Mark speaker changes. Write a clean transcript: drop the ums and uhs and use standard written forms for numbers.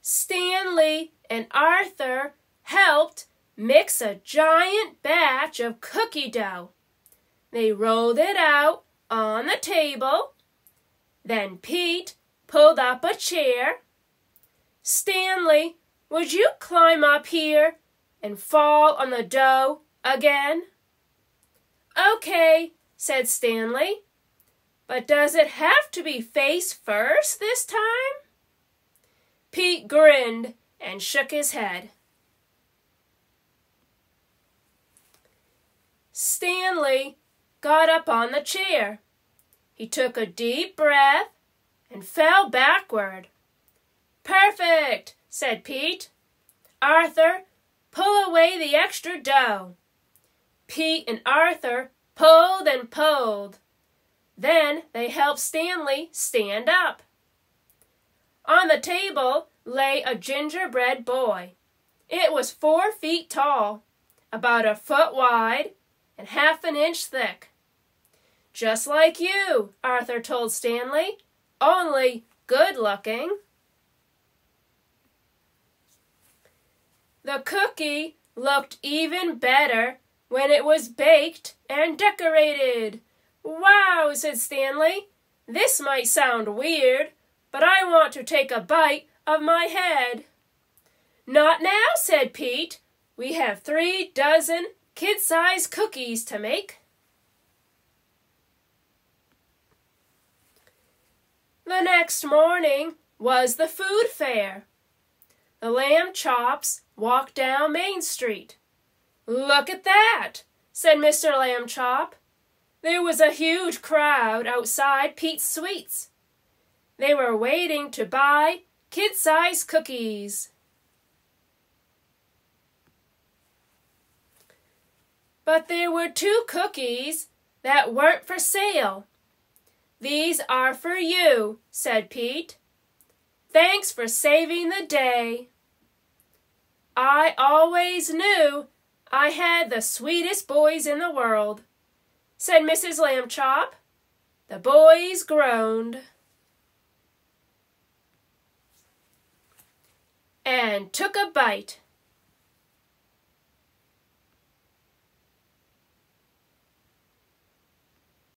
Speaker 1: Stanley and Arthur helped mix a giant batch of cookie dough. They rolled it out on the table. Then Pete pulled up a chair. "Stanley, would you climb up here and fall on the dough again?" "Okay," said Stanley. "But does it have to be face first this time?" Pete grinned and shook his head. Stanley got up on the chair. He took a deep breath and fell backward. "Perfect," said Pete. "Arthur, pull away the extra dough." Pete and Arthur pulled and pulled. Then they helped Stanley stand up. On the table lay a gingerbread boy. It was 4 feet tall, about a foot wide, and half an inch thick. "Just like you," Arthur told Stanley, "only good-looking." The cookie looked even better when it was baked and decorated. "Wow," said Stanley. "This might sound weird, but I want to take a bite of my head." "Not now," said Pete. "We have 3 dozen kid-sized cookies to make." The next morning was the food fair. The lamb chops walked down Main Street. "Look at that," said Mr. Lamb Chop. There was a huge crowd outside Pete's Sweets. They were waiting to buy kid-sized cookies. But there were 2 cookies that weren't for sale. "These are for you," said Pete. "Thanks for saving the day." "I always knew I had the sweetest boys in the world," said Mrs. Lamb Chop. The boys groaned and took a bite.